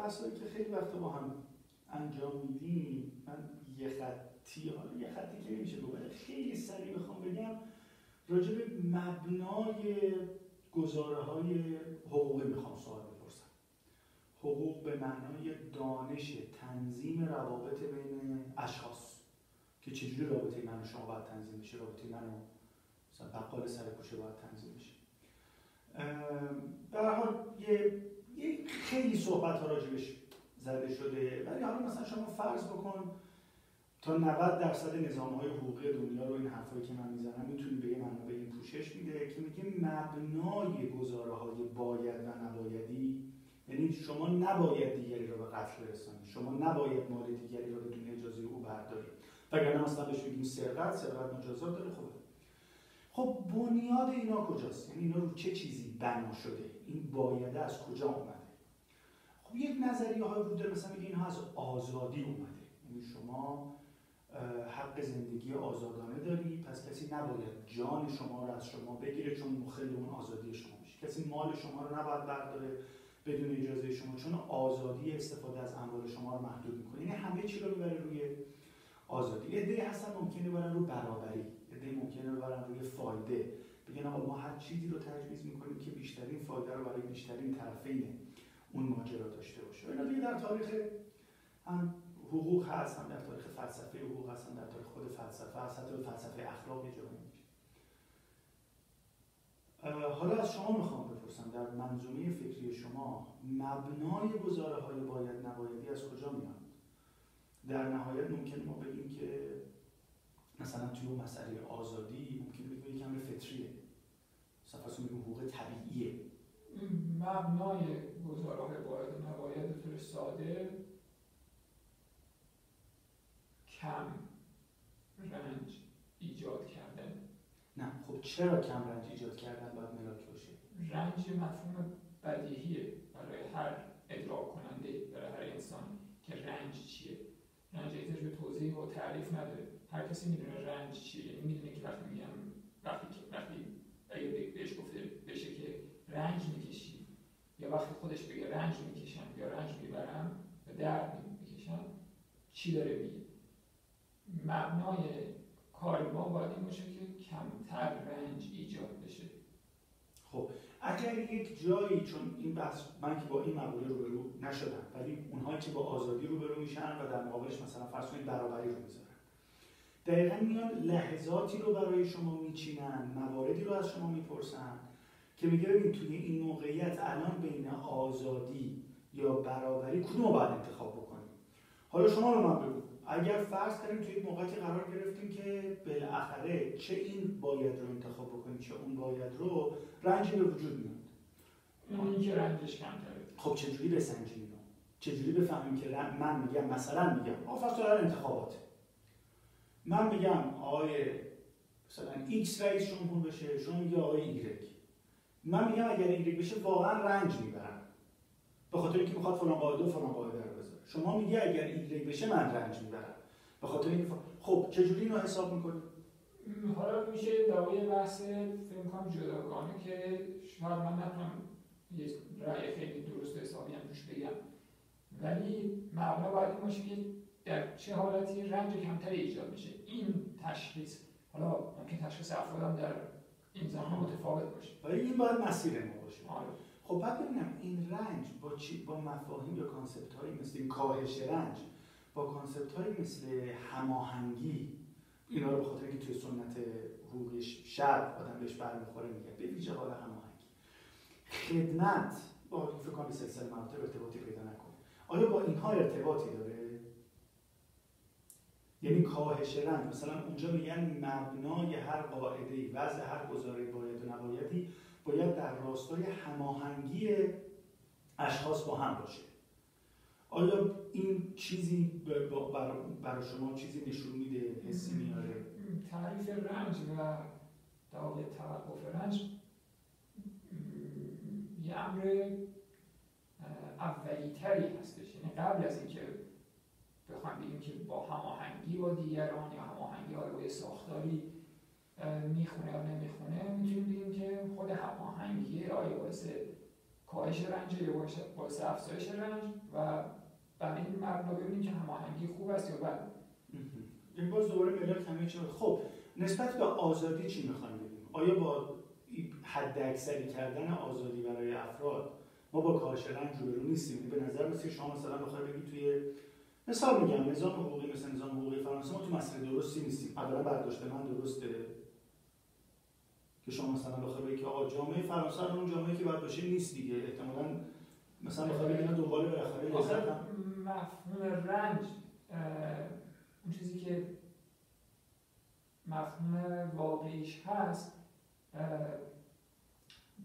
بحثایی که خیلی وقتا با هم انجام میدیم، من یه خطی که نمیشه گفت، خیلی سریع بخوام بگم راجع به مبنای گزاره‌های حقوقی میخوام سوال بپرسم. حقوق به معنای دانش تنظیم روابط بین اشخاص که چجوری رابطه من و شما باید تنظیم بشه، رابطه من و مثلا بقال سر کوچه باید تنظیم بشه. به هر حال یه خیلی صحبت ها راجبش زده شده، ولی حالا مثلا شما فرض بکن تا 90% نظام‌های حقوقی دنیا رو این حرفایی که من میزنم میتونی به یه منابع این پوشش میده که میگه مبنای گزاره‌های باید و نبایدی، یعنی شما نباید دیگری رو به قتل برسونید، شما نباید مال دیگری رو بدون اجازه او بردارید، وگرنه مثلا بهش میگیم سرقت مجازات داره. خب بنیاد اینا کجاست؟ یعنی اینا رو چه چیزی بنا شده؟ این بایده از کجا اومده؟ خب یک نظریه های وجود داره، مثلا میگه اینها از آزادی اومده، یعنی شما حق زندگی آزادانه داری، پس کسی نباید جان شما رو از شما بگیره چون مخل اون آزادی شما میشه، کسی مال شما رو نباید برداره بدون اجازه شما چون آزادی استفاده از اموال شما رو محدود میکنه. یعنی همه چی رو میبره روی آزادی. عده‌ای هستن ممکنه برن رو برابری، عده‌ای ممکنه برن روی فایده، بگن آقا ما هر چیزی رو تجویز میکنیم که بیشترین فایده رو برای بیشترین طرفین اون ماجرا داشته باشه. اینا دیگه در تاریخ هم حقوق هست، هم در تاریخ فلسفه حقوق هست، هم در تاریخ خود فلسفه هست، حتی فلسفه اخلاق یه جایی میشه. حالا از شما میخوام بپرسم در منظومه فکری شما مبنای گزاره‌های باید نبایدی از کجا میاد؟ در نهایت ممکن ما بگیم که مثلا توی اون مسئله آزادی ممکن بگیم یک امر فطریه، مثلا میگیم حقوق طبیعیه. مبنای گزاره‌های باید و نباید به طور ساده کم رنج ایجاد کردن. نه خب چرا کم رنج ایجاد کردن باید ملاک باشه؟ رنج مفهوم بدیهیه برای هر ادراک کننده، برای هر انسان که رنج چیه. رنج احتیاج به توضیح و تعریف نداره. هر کسی میدونه رنج چیه، یعنی میدونه که وقتی میگم وقتی اگه بهش گفته بشه که رنج میکشی یا وقتی خودش بگه رنج میکشم یا رنج میبرم و درد میکشم چی داره میگه. مبنای کار ما باید این باشه که کمتر رنج ایجاد بشه. خب اگر یک جایی، چون این بحث من که با این مقوله روبرو نشدم، ولی اونهایی که با آزادی روبرو میشن و در مقابلش مثلا فرض کنید برابری رو میذارن، دقیقاً میان لحظاتی رو برای شما میچینن، مواردی رو از شما میپرسن که میگه ببین توی این موقعیت الان بین آزادی یا برابری کدوم رو باید انتخاب بکنیم. حالا شما به من بگو اگر فرض کنیم توی موقعیتی قرار گرفتیم که بالاخره چه این باید رو انتخاب بکنیم چه اون باید رو، رنجی به وجود میاد. این که رنجش کمتره. خب چجوری بسنجیم اینو؟ چجوری بفهمیم که من میگم مثلا میگم فرض انتخابات، من میگم آقای مثلا ایکس رئیس جمهور بشه، شما میگی آقای ایگرگ. من میگم اگر ایگرگ بشه واقعا رنج میبرم به خاطر اینکه میخواد فلان قاعده و فلان قاعده رو بذاره. شما میگی اگر ایگرگ بشه من رنج میبرم به خاطر اینکه خب چجوری اینو حساب میکنی؟ حالا میشه دعوای بحث فکر کنم جداگانه که شاید من نتونم یه رأی خیلی درست و حسابی هم توش بگم، ولی مبنا باید این باشه که در چه حالتی رنج کمتری ایجاد میشه. این تشخیص، حالا ممکن تشخیص افرادم در این زمان متفاوت باشه ولی این باید مسیر ما باشه. آره. خب بعد ببینم این رنج با مفاهیم یا کانسپت هایی مثل این کاهش رنج با کانسپت هایی مثل هماهنگی، اینا رو به خاطر اینکه توی سنت حقوقی شرق آدم بهش برمیخوره میگه به ویژه حال هماهنگی، خدمت با فکر کنم به سلسله مراتب ارتباطی پیدا نکنه. آیا با اینها ارتباطی داره؟ یعنی کاهش رنج مثلا اونجا میگن مبنای هر قاعده‌ای، وضع هر گزاره باید و نبایدی باید در راستای هماهنگی اشخاص با هم باشه. آیا این چیزی برای شما چیزی نشون میده، حسی میاره؟ تعریف رنج و در واقع توقف رنج یه امر اولی‌تری هستش، یعنی قبل از اینکه بخوایم بگیم که با هماهنگی با دیگران یا هماهنگی با ساختاری میخونه یا نمیخونه، میتونیم بگیم که خود هماهنگی آیا باعث کاهش رنج یا باعث افزایش رنج و برای این مبنا ببینیم که هماهنگی خوب است یا بد. این باز دوباره ملاک همه چی. خب نسبت به آزادی چی می‌خوایم بگیم؟ آیا با حد اکثری کردن آزادی برای افراد ما با کاهش رنج روبرو نیستیم؟ به نظر میاد که شما مثلا بخواید بگید توی مثال میگم نظام حقوقی مثل نظام حقوقی فرانسه ما تو مسیر درستی نیستیم. اولا برداشت من درسته که شما مثلا بخواید بگید که آقا جامعه فرانسه اون جامعه‌ای که باید باشه نیست دیگه، احتمالاً مثلا بخواید بگید دنبال بالاخره لذت مفهوم رنج اون چیزی که مفهوم واقعیش هست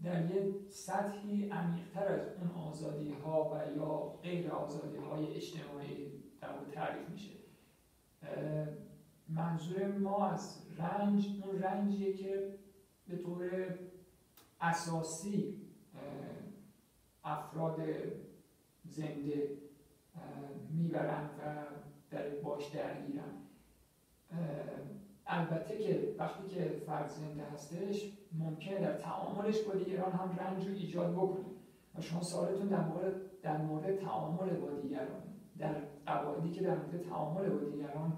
در یه سطحی عمیق‌تر از اون آزادی‌ها و یا غیر آزادی‌های اجتماعی در واقع تعریف میشه. منظور ما از رنج اون رنجیه که به طور اساسی افراد زنده میبرن و در باش درگیرن. البته که وقتی که فرد زنده هستش ممکنه در تعاملش با دیگران هم رنج رو ایجاد بکنه و شما سوالتون در مورد تعامل با دیگران، در قواعدی که در مورد تعامل با دیگران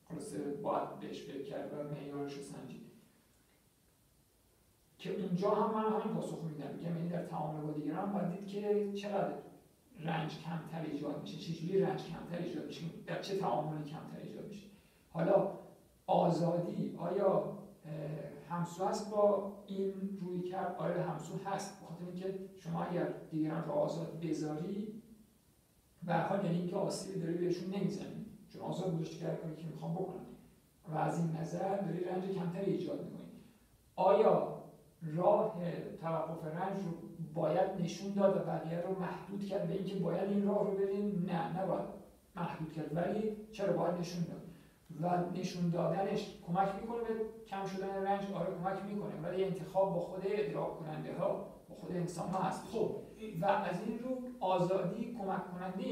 خلاصه باید بهش فکر کرد و معیارش رو سنجید که اونجا هم من همین پاسخ میدم، یعنی در تعامل با دیگران باید دید که چقدر رنج کمتر ایجاد میشه، چجوری رنج کمتر ایجاد میشه، در چه تعاملی کمتر ایجاد میشه. حالا آزادی آیا همسو هست با این روی کرد؟ آیا همسو هست، بخاطر اینکه شما اگر دیگران رو آزاد بذاری به هر حال یعنی اینکه آسیبی داری بهشون نمیزنی، چون آزاد گذاشتی که هر کاری که میخوام بکنن و از این نظر داری رنج کمتری ایجاد میکنی. آیا راه توقف رنج رو باید نشون داد و بقیه رو محدود کرد به اینکه باید این راه رو بریم؟ نه، نباید محدود کرد، ولی چرا باید نشون داد و نشون دادنش کمک میکنه به کم شدن رنج؟ آره کمک میکنه، ولی انتخاب با خود ادراک کننده ها، با خود انسان ها هست. خب و از این رو آزادی کمک کننده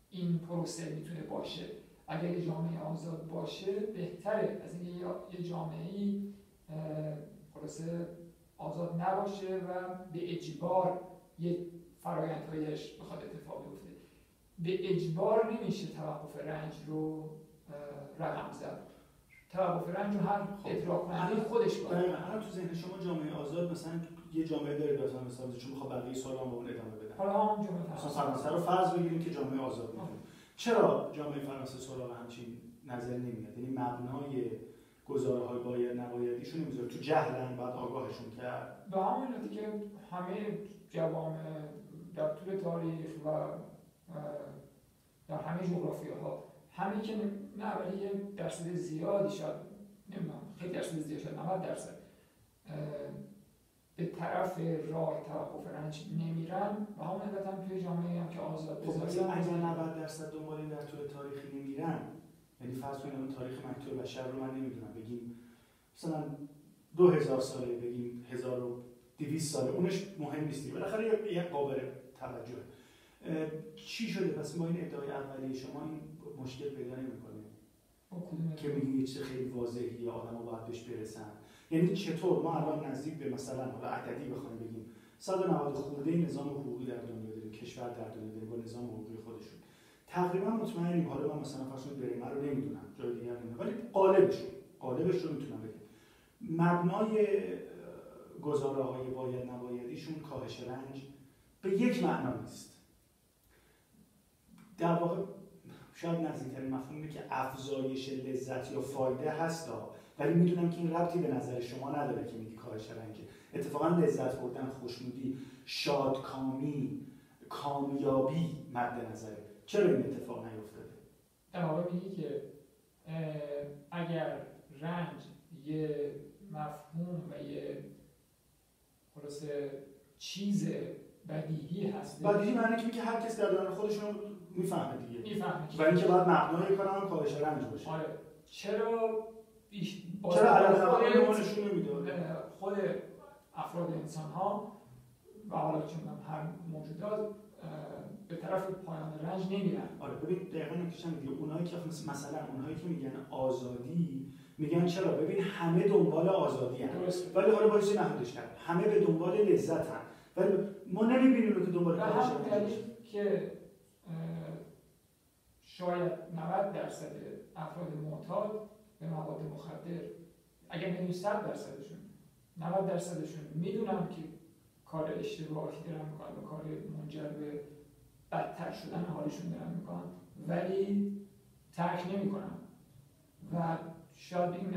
این پروسه میتونه باشه. اگر یه جامعه آزاد باشه بهتره از اینکه یه جامعه‌ای خلاصه آزاد نباشه و به اجبار یه فرآیندهایش بخواد اتفاق بیفته. به اجبار نمیشه توقف رنج رو رقم زد. توقف رنج رو هر ادراک کننده خودش باید. الان تو ذهن شما جامعه آزاد مثلا یه جامعه داره مثلا مثلا چون میخواد بقیه سوالا با اون ادامه بده. حالا هم جامعه فرانسه رو فرض بگیریم که جامعه آزاد میشه. چرا جامعه فرانسه سراغ همچین نظری نمیاد؟ یعنی مبنای گزاره‌های باید نبایدیشون نمیذاره، تو جهلن بعد آگاهشون کرد. به همین علتی که همه جوامع در طول تاریخ و در همه جغرافیاها همین که نه ولی یه درصد زیادی شاید نمیدونم خیلی درصد زیاد شاید 90% به طرف راه توقف رنج نمیرن و همون علت هم توی جامعه هم که آزاد بذاری اگر 90% دنبال این در طول تاریخی نمیرن، یعنی فرض کنیم اون تاریخ مکتوب بشر رو من نمیدونم بگیم مثلا 2000 ساله، بگیم 1200 ساله، اونش مهم نیست، بالاخره یک قابل توجهه. چی شده پس با این ادعای اولیه شما این مشکل پیدا نمی‌کنه که میگیم یه چیز خیلی واضحه آدم‌ها باید بهش برسن؟ یعنی چطور ما الان نزدیک به مثلا حالا عددی بخوایم بگیم 190 خورده نظام حقوقی در دنیا داریم، کشور در دنیا داریم با نظام حقوقی خودشون، تقریبا مطمئنیم، حالا من مثلا فرض کنید بریم رو نمیدونم جای دیگه نمیدونم، ولی قالبش رو میتونم بگم مبنای گزاره‌های باید نبایدیشون کاهش رنج به یک معنا نیست. در واقع شاید نزدیکترین مفهوم اینه که افزایش لذت یا فایده هستا، ولی میدونم که این ربطی به نظر شما نداره که میگی کاهش رنجه. اتفاقا لذت بردن، خوشنودی، شادکامی، کامیابی مد نظره. چرا این اتفاق نیفتاده؟ در واقع میگی که اگر رنج یه مفهوم و یه خلاصه چیز بدیهی هست، بدیهی معنی که هر کس در درون خودشون میفهمه دیگه، میفهمه ولی اینکه باید مبنای کارم کاهش رنج باشه. آره چرا علامتشون نمیده خود افراد انسان ها و حالا چون هر موجودات به طرف پایان رنج نمیرن. آره ببین دقیقاً نکتهش دیگه، اونایی که مثلا اونایی که میگن آزادی میگن چرا؟ ببین همه دنبال آزادی هستند، ولی حالا باعث محدودش کرد همه به دنبال لذت هستند، ولی ما نمیبینیم که دنبال کارش هستند. که شاید 90% افراد معتاد به مواد مخدر، اگر نمی‌دونیم 100%شون 90%شون میدونن که کار اشتباهی دارن میکنن و کار منجر به بدتر شدن حالشون دارن میکنن، ولی ترک نمیکنن و شاید این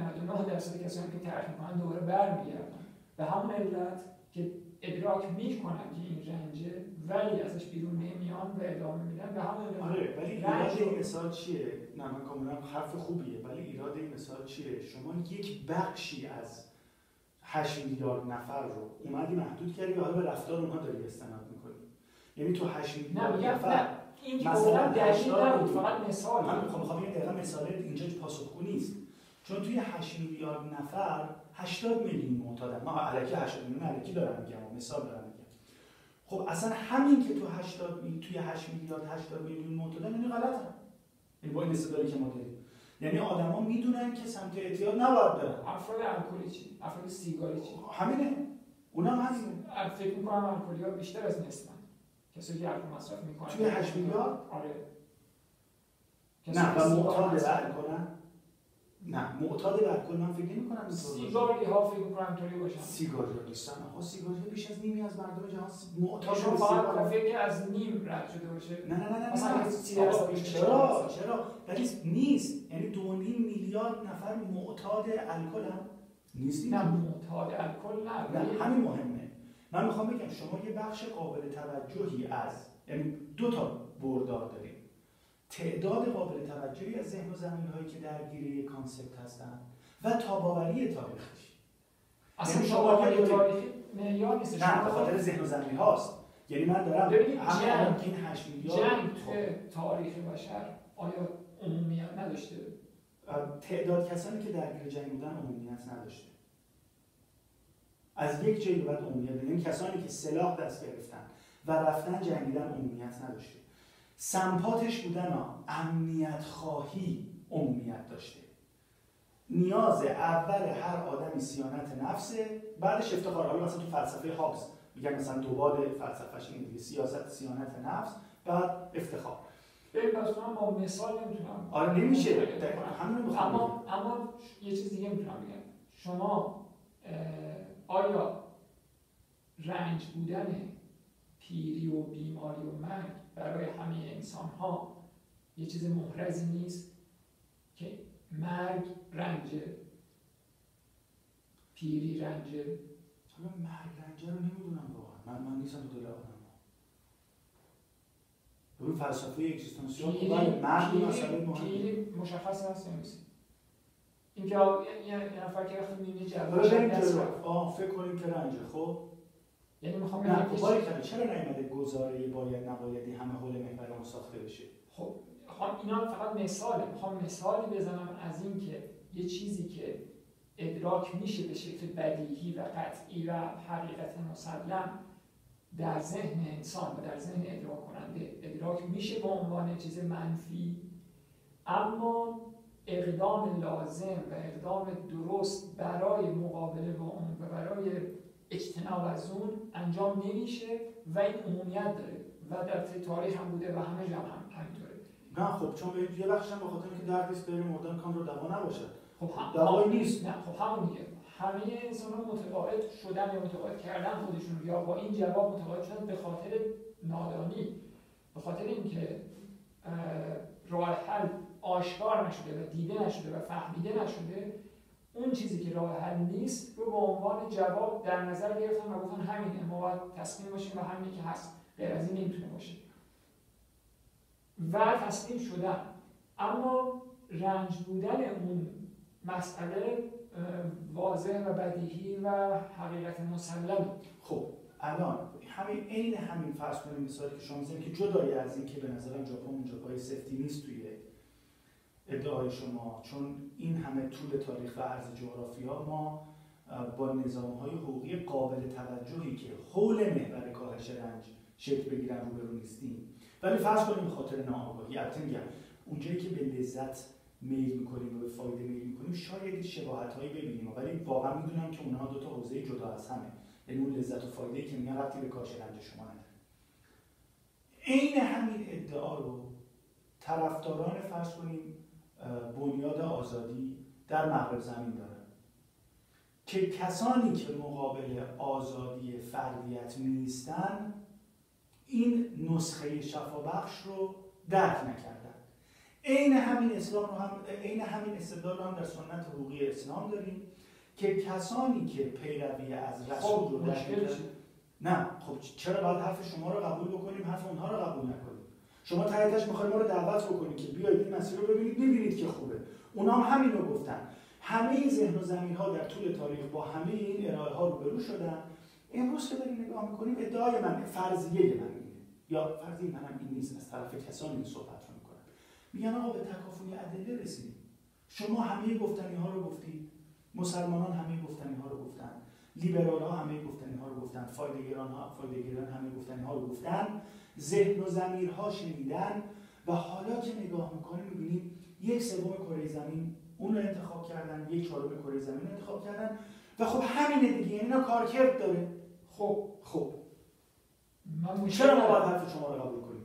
99% کسانی که ترک میکنن دوباره برمیگردن به همون علت که ادراک میکنن که این رنجه ولی ازش بیرون نمیان و ادامه میدن به همون علت. آره ولی ایراد این مثال چیه؟ نه من کاملا حرف خوبیه، ولی ایراد این مثال چیه؟ شما یک بخشی از 8 میلیارد نفر رو اومدی محدود کردی و حالا به رفتار اونها داری استناد میکنی. یعنی تو 8 میلیارد نفر این که مثلا دلیل نبود، فقط مثال. من میخوام یه دقیقه مثال اینجا پاسخگو نیست، چون توی 8 میلیارد نفر 80 میلیون معتادن. ما الکی 80 میلیون الکی دارم میگم، مثال دارم میگم. خب اصلا همین که تو 8 میلیارد 80 میلیون معتادن یعنی غلطه. این با این استدلالی که ما داریم، یعنی آدما میدونن که سمت اعتیاد نباید برن. افراد الکلی چی؟ افراد سیگاری چی؟ همینه. اونم همینه. فکر می‌کنم الکلی‌ها بیشتر از نصفن. کسی که الکل مصرف می‌کنه توی 8 میلیارد؟ آره. نه و معتاد به الکلن؟ نه معتاد به الکل من فکر نمی‌کنم سیگاری‌ها فکر می‌کنم اینطوری باشن. سیگاری‌ها نیستن. آقا سیگاری‌ها بیش از نیمی از مردم جهان معتاد شما فقط کافیه که از نیم رد شده باشه. نه مثلا 30% چرا؟ ولی نیست. یعنی 2.5 میلیارد نفر معتاد الکلن؟ نیست. نه معتاد الکل نه همین مهمه. من میخوام بگم شما یه بخش قابل توجهی از، یعنی دو تا بردار داریم، تعداد قابل توجهی از ذهن و زمین‌هایی که درگیر یک کانسپت هستن و تاباوری تاریخیش. اصلا تاباوری تاریخی معیار نیست. نه به خاطر ذهن و زمین هاست. یعنی من دارم همین این 8 میلیارد جنگ تو تاریخ بشر آیا عمومیت نداشته؟ تعداد کسانی که درگیر جنگ بودن عمومیت نداشته. از یک جایی بعد عمومیت، یعنی کسانی که سلاح دست گرفتن و رفتن جنگیدن عمومیت نداشته. سمپاتش بودن امنیت خواهی عمومیت داشته. نیاز اول هر آدمی صیانت نفسه، بعدش افتخار. حالا مثلا تو فلسفه هابز میگن مثلا دوباره فلسفه‌اش اینه دیگه، سیاست صیانت نفس بعد افتخار. ببین پس من با مثال نمیتونم. آره نمیشه. همین رو اما یه چیز دیگه میتونم بگم. شما آیا رنج بودن پیری و بیماری و مرگ برای همه انسان ها یه چیز محرزی نیست که مرگ رنجه، پیری رنجه؟ حالا مرگ رنجه رو نمیدونم واقعا. من نیستم تو دل آدم ها. ببین فلسفه اگزیستانسیال مرگ مسئله مهمه. پیری مشخص هست یا نیست؟ اینکه یه نفر که وقتی میبینی جواب دست رفت فکر کنیم که رنجه. خب یعنی میخوام نه باری کنه چرا نیامده گزاره باید نبایدی همه حول محور ساخته بشه؟ خب اینا فقط مثاله. میخوام مثالی بزنم از این که یه چیزی که ادراک میشه به شکل بدیهی و قطعی و حقیقت مسلم در ذهن انسان و در ذهن ادراک کننده ادراک میشه به عنوان چیز منفی، اما اقدام لازم و اقدام درست برای مقابله با اون و برای اجتناب از اون انجام نمیشه و این عمومیت داره و در تاریخ هم بوده و همه جا هم همینطوره. نه خب چون یه بخشش هم به خاطر اینکه درد نیست بریم مردن کام رو دوا نباشه. خب دوایی نیست. نه خب همون دیگه. همه انسان‌ها متقاعد شدن یا متقاعد کردن خودشون یا با این جواب متقاعد شدن به خاطر نادانی، به خاطر اینکه راه حل آشکار نشده و دیده نشده و فهمیده نشده. اون چیزی که راه حل نیست رو به عنوان جواب در نظر گرفتن و گفتن همینه، ما باید تسلیم باشیم و همینی که هست، غیر از این نمیتونه باشه و تسلیم شدن. اما رنج بودن اون مسئله واضح و بدیهی و حقیقت مسلمه. خب الان همین فرض کنیم مثالی که شما می‌زنید که جدای از این که به نظرم ژاپن اون جاهای سفتی نیست توی ادعای شما، چون این همه طول تاریخ و عرض جغرافیا ما با نظام‌های حقوقی قابل توجهی که حول محور کاهش رنج شکل بگیرن روبرو نیستیم. ولی فرض کنیم به خاطر ناآگاهی، البته میگم اونجایی که به لذت میل میکنیم و به فایده میل میکنیم شاید شباهت‌هایی ببینیم، ولی واقعا میدونم که اونها دو تا حوزه جدا از همه. یعنی اون لذت و فایده‌ای که میگن ربطی به کاش رنج شما نداره. عین همین ادعا رو طرفداران فرض کنیم بنیاد آزادی در مغرب زمین دارن که کسانی که مقابل آزادی فردیت نیستن این نسخه شفابخش رو درک نکردن. عین همین استدلال رو هم در سنت حقوقی اسلام داریم که کسانی که پیروی از رسول رو نه خب چرا باید حرف شما رو قبول بکنیم حرف اونها رو قبول نکنیم؟ شما تاییدش می‌خواید ما رو دعوت بکنید که بیایید این مسیر رو ببینید که خوبه. اونا هم همین رو گفتن. همه ذهن و ضمیرها در طول تاریخ با همه این ارائه‌ها روبرو شدن. امروز که داریم نگاه می‌کنیم ادعای من فرضیه من اینه یا فرضیه منم این نیست، از طرف کسانی این صحبت رو می‌کنن. میگن آقا به تکافؤ ادله رسیدیم. شما همه گفتنی‌ها رو گفتید، مسلمانان همه گفتنی‌ها رو گفتن، لیبرال‌ها همه گفتنی‌ها رو گفتن، فایده‌گران همه گفتنی‌ها رو گفتن، ذهن و ضمیرها شنیدن و حالا که نگاه می‌کنیم می‌بینیم 1/3 کره زمین اون رو انتخاب کردن، 1/4 کره زمین رو انتخاب کردن و خب همینه دیگه، یعنی اینا کارکرد داره. خب چرا ما باید حرف شما رو قبول کنیم؟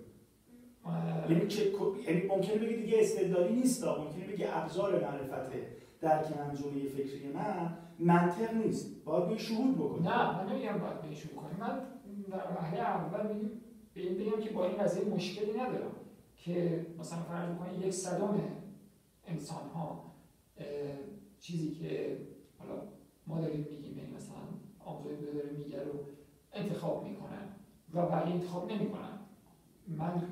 یعنی ممکنه بگی دیگه استدلالی نیست، ممکنه بگی ابزار معرفته درک منظومه فکری من منطق نیست، باید به شهود بکنیم. نه من نمیگم باید به شهود کنیم. من در مرحله اول بگم که با این قضیه مشکلی ندارم که مثلا فرض بکنید 1/100 انسان ها چیزی که حالا ما داریم میگیم، یعنی مثلا آموزش داره میگه رو انتخاب میکنن و بقیه انتخاب نمیکنن. من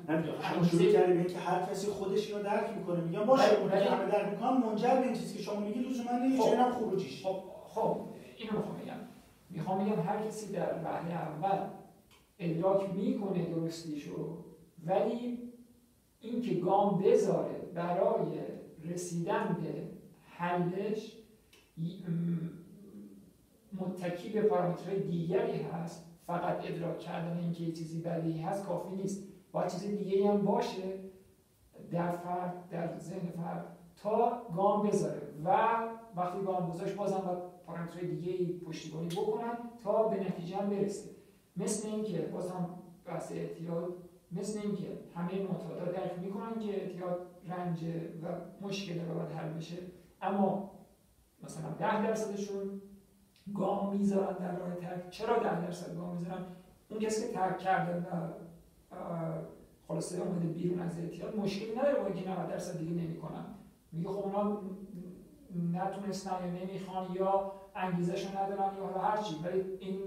شروع کردیم اینکه هر کسی خودش اینو درک میکنه، میگم باشه اون که همه درک میکنن منجر به این چیزی که شما میگید لزوما نمیشه اینم خروجیش. خب اینو میخوام بگم هر کسی در وهله اول ادراک میکنه درستیشو، ولی اینکه گام بذاره برای رسیدن به حلش متکی به پارامترهای دیگری هست. فقط ادراک کردن اینکه یه چیزی بدیهی هست کافی نیست، باید چیز دیگه‌ای هم باشه در فرد، در ذهن فرد تا گام بذاره و وقتی گام گذاشت بازم باید پارامترهای دیگه‌ای پشتیبانی بکنن تا به نتیجه هم برسه. مثل اینکه بازم بحث اعتیاد، مثل اینکه همه معتادان درک میکنن که اعتیاد رنج و مشکل رو باید حل بشه، اما مثلا 10%شون گام میذارن در راه ترک. چرا 10% گام میذارن؟ اون کسی که ترک کرده و خلاصه اومده بیرون از اعتیاد مشکلی نداره با اینکه 90% دیگه نمیکنن. میگه خب اونا نتونستن یا نمیخوان یا انگیزه‌شو ندارن یا هر چی، ولی این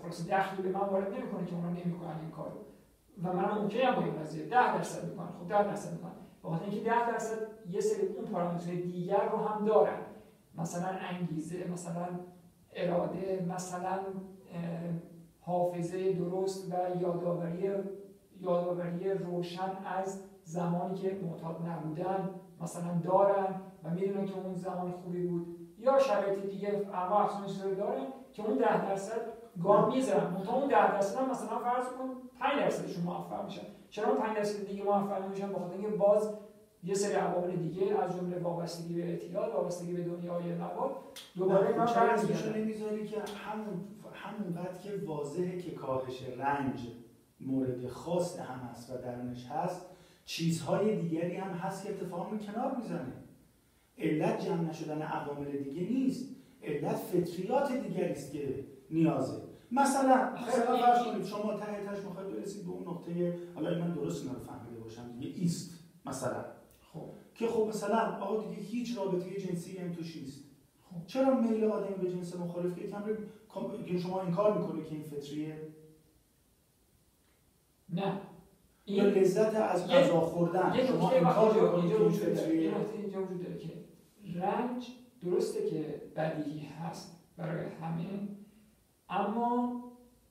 خلاصه دخلی به من وارد نمیکنه که اونا نمیکنن این کارو و منم اوکی ام با این قضیه. 10% میکنن، خب 10% میکنن به خاطر اینکه 10% یه سری اون پارامترهای دیگر رو هم دارن، مثلا انگیزه، مثلا اراده، مثلا حافظه درست و یادآوری روشن از زمانی که معتاد نبودن مثلا دارن و میدونن که اون زمان خوبی بود، یا شرایط دیگه انواع اقسام چیزا دارن که اون 10% گام میذارن. منتها اون 10% هم مثلا فرض کن 5%شون موفق میشن. چرا اون 5% دیگه موفق نمیشن؟ بخاطر اینکه باز یه سری عوامل دیگه از جمله وابستگی به اعتیاد، وابستگی به دنیای مواد دوباره اینا برمیگردن. نمیذاری که همونقدر که واضحه که کاهش رنج مورد خاص هم هست و درونش هست، چیزهای دیگری هم هست که اتفاق کنار میزنه. علت جمع نشدن عوامل دیگه نیست، علت فطریات دیگری است که نیازه. مثلا فرض کنید شما تهش میخواید برسید به اون نقطه، حالا من درست اینا رو فهمیده باشم دیگه، ایست مثلا، خب که خب مثلا آقا دیگه هیچ رابطه جنسی هم توش نیست. خب چرا میل آدمی به جنس مخالف که شما انکار میکنه که این فطریه؟ نه، این لذت از غذا خوردن شما انکار میکنید که این فطریه؟ اینجا وجود داره که رنج درسته که بدیهی هست برای همه، اما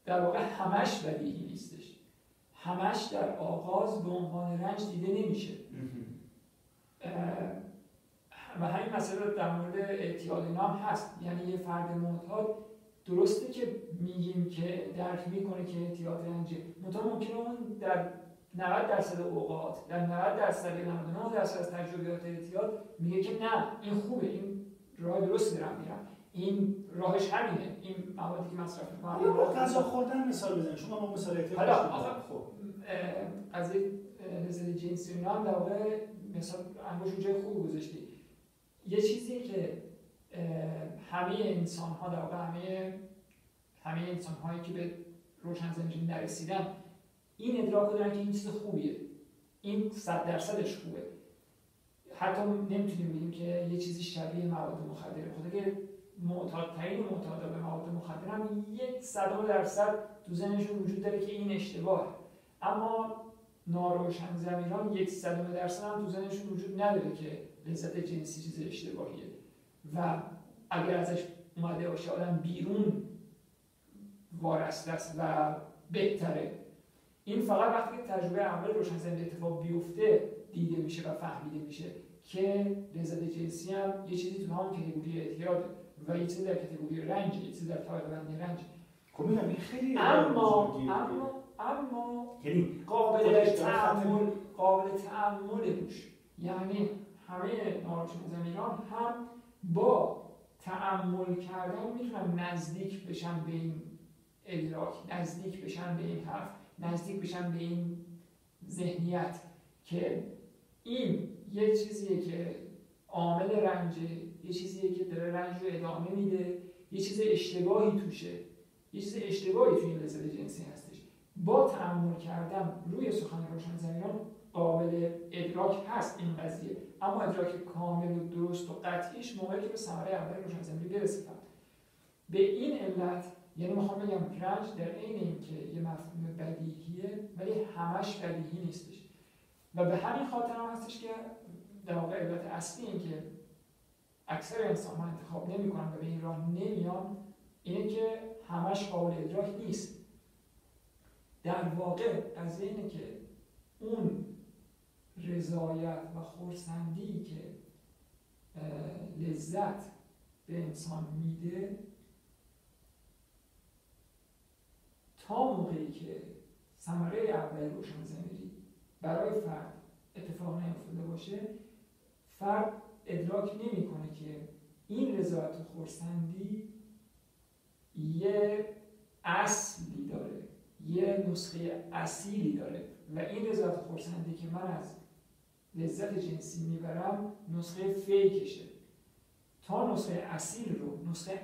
در واقع همش بدیهی نیستش. همش در آغاز به عنوان رنج دیده نمیشه و همین مسئله در مورد اعتیاد اینا هم هست. یعنی یه فرد معتاد درسته که میگیم که درک میکنه که اعتیاد رنجه، منتها ممکنه اون در 90% اوقات در 90% یا 99% از تجربیات اعتیاد میگه که نه این خوبه، این راه درستی دارم میرم، این راهش همینه، این موادی که مصرف میکنم. با غذا خوردن مثال بزنید، شما با مثال اعتیاد حالا خب از لذت جنسی اینا هم در واقع مثال انگوش جای خوب گذاشتی. یه چیزی که همه انسان ها در واقع همه انسان هایی که به روشن ضمیری نرسیدن این ادراک رو دارن که این چیز خوبیه، این 100%ش خوبه. حتی نمیتونیم بگیم که یه چیزی شبیه مواد مخدره. خود که معتادترین معتادا به مواد مخدر هم 100% تو ذهنشون وجود داره که این اشتباهه، اما ناروشن ضمیران 100% هم تو ذهنشون وجود نداره که لذت جنسی چیز اشتباهیه و اگر ازش اومده باشه آدم بیرون وارسته است و بهتره. این فقط وقتی که تجربه اول روشن ضمیری اتفاق بیفته دیده میشه و فهمیده میشه که لذت جنسی هم یه چیزی تو همون کاتگوری اعتیاده و یه چیزی در کاتگوری رنج، یه چیزی در طبقه بندی رنج. خب میگم این خیلی اما یعنی قابل تأمل روش، یعنی همه ناروشن ضمیران هم با تأمل کردن میتونن نزدیک بشن به این ادراک، نزدیک بشن به این حرف، نزدیک بشن به این ذهنیت که این یه چیزیه که عامل رنجه، یه چیزیه که داره رنج رو ادامه میده، یه چیز اشتباهی توشه، یه چیز اشتباهی توی این لذت جنسی هستش. با تأمل کردن روی سخن روشن ضمیران قابل ادراک هست این قضیه، اما ادراک کامل و درست و قطعیش موقعی که به ثمره اول روشن ضمیری برسید. به این علت یعنی میخوام بگم رنج در عین اینکه یه مفهوم بدیهیه ولی همش بدیهی نیستش و به همین خاطر هم هستش که در واقع علت اصلی این که اکثر انسان ها انتخاب نمی کنن و به این راه نمیان اینه که همش قابل ادراک نیست. در واقع قضیه اینه که اون رضایت و خرسندی که لذت به انسان میده تا موقعی که ثمره اول روشن ضمیری برای فرد اتفاق نیفتاده باشه، فرد ادراک نمی‌کنه که این رضایت و خرسندی یه اصلی داره، یه نسخه اصیلی داره و این رضایت و خرسندی که من از لذت جنسی میبرم نسخه فیکشه. تا نسخه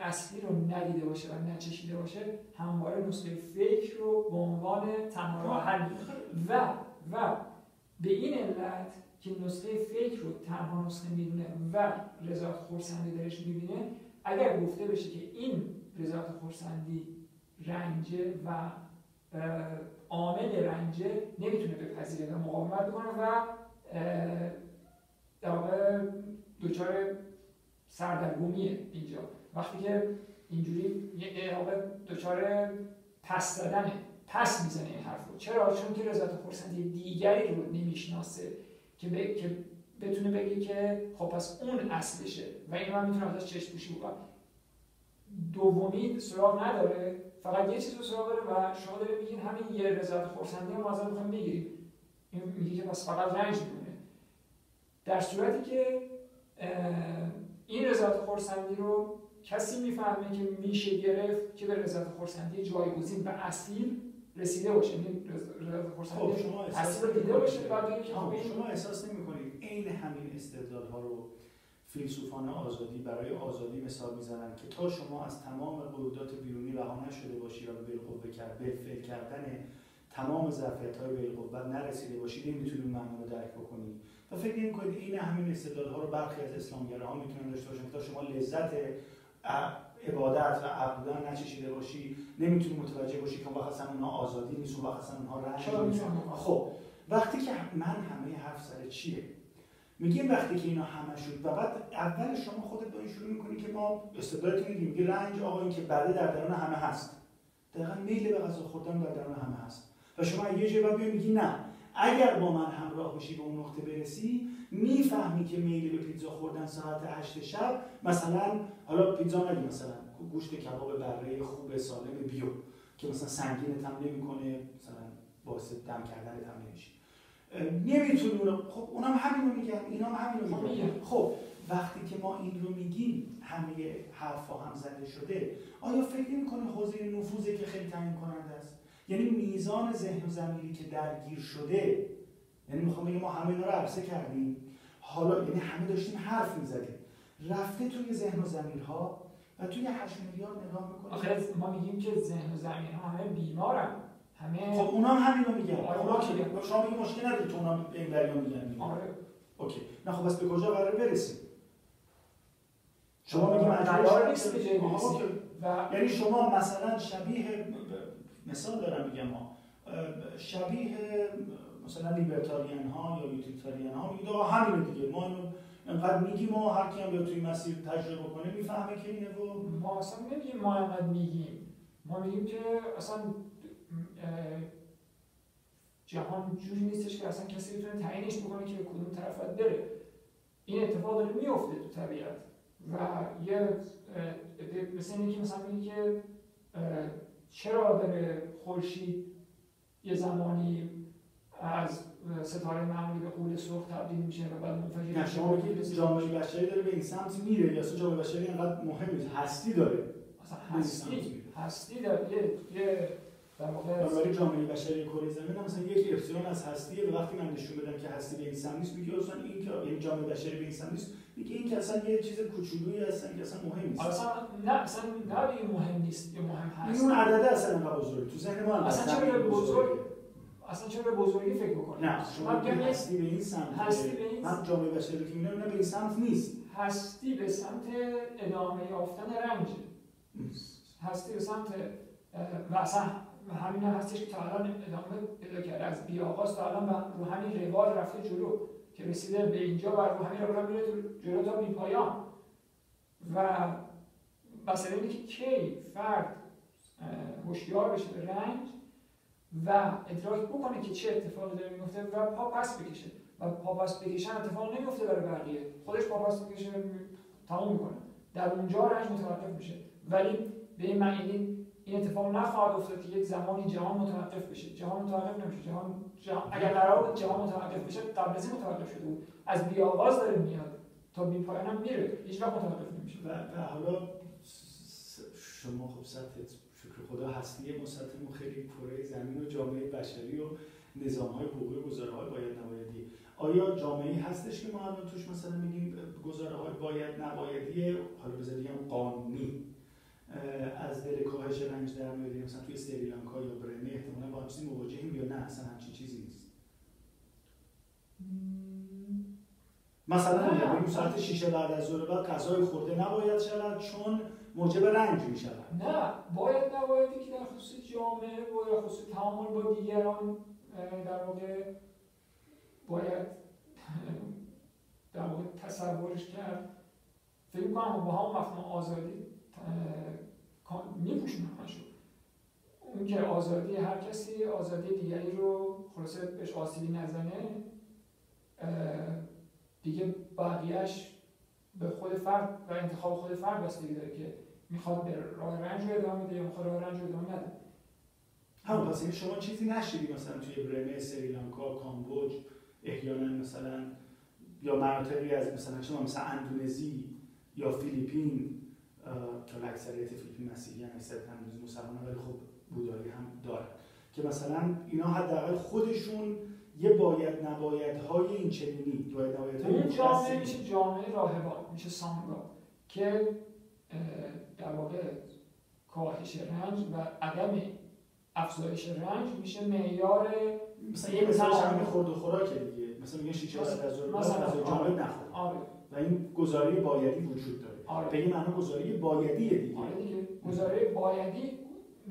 اصلی رو ندیده باشه و نچشیده باشه همواره نسخه فیک رو به عنوان تنها راه حل و به این علت که نسخه فیک رو تنها نسخه میدونه و رضایت خرسندی درش میبینه، اگر گفته بشه که این رضایت خرسندی رنجه و عامل رنجه نمیتونه بپذیره و مقاومت بکنه و در واقع دچار سردرگمیه. اینجا وقتی که اینجوری یه واقع دچار پس دادنه، پس میزنه این حرف رو. چرا؟ چون که رضایت خرسندی دیگری رو نمیشناسه که بتونه بگه که خب پس اون اصلشه و اینو من میتونم ازش چشم پوشی بکنم. دومی سراغ نداره، فقط یه چیز رو سراغ داره و شما دارید میگین همین یه رضایت خرسندی رو ما ازش میخوایم بگیریم. این میگه که پس فقط رنج میمونه، در صورتی که این رضایت خرسندی رو کسی میفهمه که میشه گرفت که به رضایت خرسندی جایگزین و اصیل رسیده باشه. این رضایت خرسندی اصیل رو دیده باشه بعد بگه که شما احساس نمی‌کنید عین همین استدلال‌ها رو فیلسوفان آزادی برای آزادی مثال میزنن که تا شما از تمام قیودات بیرونی رها نشده باشی و به بالفعل کردن تمام ظرفیت‌های بالقوت نرسیده باشید نمیتونید معنی رو درک بکنید. و فکر نمی‌کنید این همین استدلال‌ها رو برخی از اسلامگراها میتونن داشته باشن که تا شما لذت عبادت و عبد بودن نچشیده باشی نمیتونی متوجه باشی که وقت اصلا اونها آزادی نیست و وقت اصلا اونها رنج نیست. خب وقتی که من همه حرف سر چیه؟ میگیم وقتی که اینا همه شد و بعد اول شما خودت با این شروع میکنی که ما استدلالت میگی رنج آقا این که بده در درون همه هست. دقیقاً میل به غذا خوردن در درون همه هست. و شما یه جایی بعد میگی نه اگر با من همراه بشی به اون نقطه برسی میفهمی که میل به پیتزا خوردن ساعت 8 شب مثلا، حالا پیتزا نگی، مثلا گوشت کباب بره خوب سالم بیو که مثلا سنگینت هم نمیکنه، مثلا باعث دم کردنت هم نمیشه. نمیتونی خب اونم همینو میگن، اینا هم همینو خب میگن. میگن. خب وقتی که ما این رو میگیم همه حرفا هم زده شده، آیا فکر نمی‌کنه حوزه نفوذی که خیلی تعیین کننده است؟ یعنی میزان ذهن و ضمیری که درگیر شده، یعنی میخوام بگم ما همه اینا رو عرضه کردیم، حالا یعنی همه داشتیم حرف میزدیم، رفته توی ذهن و ضمیرها و توی 8 میلیارد نگاه میکنه. آخه ما میگیم که ذهن و ضمیرها همه بیمارن، همه. خب اونا هم همینو میگن. اونا که شما میگی مشکل نداره تو اونا این دریا میگن. آره. اوکی. نه خب بس به کجا قرار برسیم؟ شما میگی قرار نیست به جایی برسیم. یعنی شما مثلا شبیه، مثال دارم میگم ها، شبیه مثلا لیبرتاریان ها یا یوتیلیتاریان ها میگید آقا همینه دیگه، ما اینو انقدر میگیم و هر کی هم بیاد توی مسیر تجربه کنه میفهمه که اینه. و ما اصلا نمیگیم ما انقدر میگیم، ما میگیم که اصلا جهان جوری نیستش که اصلا کسی بتونه تعیینش بکنه که به کدوم طرف باید بره. این اتفاق داره میفته تو طبیعت و یه مثل اینه که مثلا میگه که چرا داره خورشید یه زمانی از ستاره معمولی به غول سرخ تبدیل میشه و بعد منفجر میشه. نه شما میگید جامعه بشری داره به این سمت میره، یا اصلا جامعه بشری اینقدر مهم نیست، هستی داره. اصلا هستی داره، یه در واقع برای جامعه بشری کره زمین هم مثلا یک اپسیلون از هستیه و وقتی من نشون بدم که هستی به این سمت نیست، میگه اصلا این که یعنی جامعه بشری به این سمت نیست، میگه این که اصلا یه چیز کوچولویی هستن که اصلا مهم نیست. اصلا نه اصلا نه مهم نیست یا مهم هست. این اون عدده اصلا انقدر بزرگه تو ذهن ما، اصلا چرا بزرگ، اصلا چرا بزرگی فکر بکنید؟ نه شما میگید هستی به این سمت، هستی به این من جامعه بشری که میگم نه به این سمت نیست. هستی به سمت ادامه یافتن رنج، هستی به سمت و اصلا همین هستش که تا الان ادامه پیدا کرده، از بی‌آغاز تا الان رو همین روال رفته جلو که رسیده به اینجا و رو همین روال میره جلو تا بی‌پایان. و مسئله اینه که کی فرد هوشیار بشه به رنج و ادراک بکنه که چه اتفاقی داره میفته و پا پس بکشه. و پا پس بکشن اتفاق نمیفته برای بقیه، خودش پا پس بکشه تموم میکنه، در اونجا رنج متوقف میشه. ولی به این معنی این اتفاق نخواهد افتاد که یک زمانی جهان متوقف بشه. جهان متوقف نمیشه. جهان اگر قرار جهان متوقف بشه قبل از این متوقف شده بود، از بی‌آغاز داره میاد تا بی‌پایان هم میره، هیچ وقت متوقف نمیشه. و حالا شما خب سطح شکر خدا هستی مسطح خیلی کره زمین و جامعه بشری و نظام‌های حقوقی گزاره‌های باید نبایدی، آیا جامعه‌ای هستش که ما الان توش مثلا میگیم گزاره‌های باید نبایدی، حالا بذاریم قانونی از دل کاهش رنج در میاد، مثلا توی سریلانکا یا برنه احتمالاً با همچین مواجهیم یا نه اصلا همچین چیزی نیست؟ مثلا میگم ساعت 6 بعد از ظهر بعد غذای خورده نباید شود چون موجب رنج میشود. نه باید نبایدی که در خصوص جامعه و در خصوص تعامل با دیگران در واقع باید در واقع تصورش کرد. فکر می‌کنم با هم مفهوم آزادی میپوشونه همشو. اون که آزادی هر کسی آزادی دیگری رو خلاصه بهش آسیبی نزنه، دیگه بقیه‌اش به خود فرد و انتخاب خود فرد بستگی داره که میخواد به راه رنج رو ادامه بده یا میخواد راه رنج رو ادامه نده. همون پس این شما چیزی نشیدی مثلا توی برنه، سریلانکا، کامبوج، احیانا مثلا یا مناطقی از مثلا اندونزی یا فیلیپین که اکثریت فیلیپین مسیحی ان، اکثریت اندونزی مسلمان‌ها ولی خب بودایی هم دارن، که مثلا اینا حداقل خودشون یه باید نبایدهای این چنینی باید نبایدهای این جامعه میشه جامعه راهبان، میشه سانگا که در واقع کاهش رنج و عدم افزایش رنج میشه معیار. مثلا یه مثلا خورد و خوراک دیگه، مثلا میگه شیشه بعد از ظهر غذای جامعه نخور. آره. و این گزاره بایدی وجود داره. آره. به این معنا گزاره بایدیه دیگه. آره دیگه. گزاره بایدی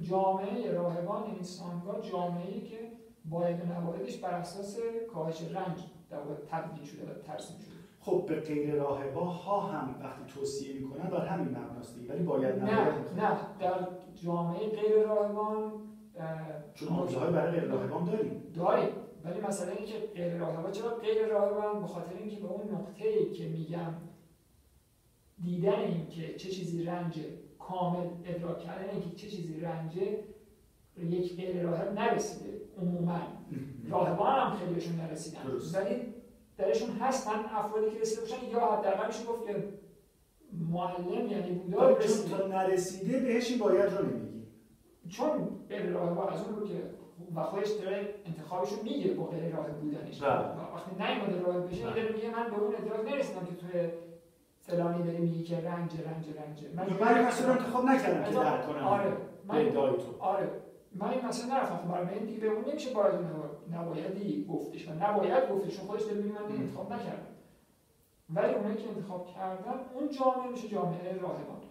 جامعه راهبان این سانگا جامعه‌ای که باید و نبایدش بر اساس کاهش رنج در واقع تبدیل شده و ترسیم شده. خب به غیر راهبا هم وقتی توصیه میکنن بر همین مبناست دیگه، ولی باید نباید نه در جامعه غیر راهبان چون آموزه‌های برای غیر راهبان داریم، ولی مثلا اینکه غیر راهبان چرا غیر راهبان؟ به خاطر اینکه به اون نقطه‌ای که میگم دیدن این که چه چیزی رنج کامل ادراک کردن اینکه چه چیزی رنجه یک غیر راهب نرسیده عموما. راهبان هم خیلیشون نرسیدن، ولی درشون هستن افرادی که رسیده باشن، یا حداقل میشه گفت که معلم یعنی بودا رسیده. چون تا نرسیده بهش این باید رو نمیگی، چون غیر راهب از اون رو که و خودش داره انتخابش رو میگه با غیر راهب بودنش. وقتی نیومده راهب بشه داره میگه من به اون ادراک نرسیدم که توی فلانی داری میگی که رنج من مثلا انتخاب نکردم که درک کنم. آره من تو آره من این مثلا نرفتم، خب برای من دیگه به اون نمیشه باید نبایدی گفتش و نباید گفتش، چون خودش داره میگه من انتخاب نکردم. ولی اونایی که انتخاب کردن اون جامعه میشه جامعه راهبان.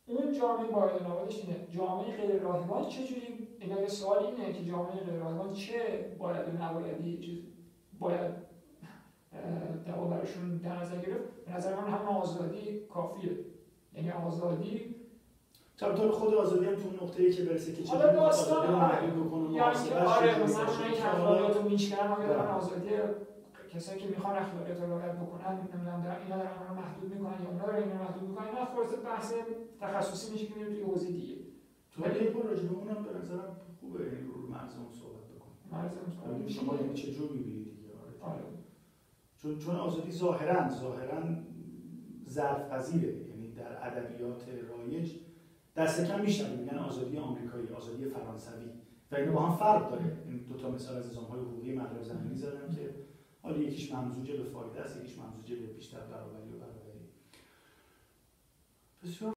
اون جامعه باید نوادش اینه جامعه غیر راهبان چجوری، اینا یه سوال اینه که جامعه غیر راهبان چه باید و نبایدی چیز باید دوا براشون در نظر گرفت. به نظر من همون آزادی کافیه، یعنی آزادی طبعا خود آزادی هم تو نقطه‌ای که برسه که چه آزادی رو محدود بکنه، یعنی آره مثلا اونایی که اخلاقیات رو میشکنن آیا دارن آزادی کسایی که میخوان اخلاقیات رو رعایت بکنن نمیدونم در اینا دارن اونها رو محدود میکنن یا اونها رو اینا محدود میکنن، اینا خلاص بحث تخصصی میشه که میره توی حوزه دیگه. تو یه بار راجع به اونم به نظرم خوبه این رو مرزمون صحبت بکنیم. مرزمون شما یعنی چه جور می‌بینید دیگه؟ آره چون آزادی ظاهراً ظرف‌پذیره، یعنی در ادبیات رایج دست کم میشنویم میگن آزادی آمریکایی، آزادی فرانسوی و اینا با هم فرق داره. این دو تا مثال از نظام‌های حقوقی مغرب زمینی زدم که حالا یکیش ممزوجه به فایده است، یکیش ممزوجه به بیشتر برابری و برابری. بسیار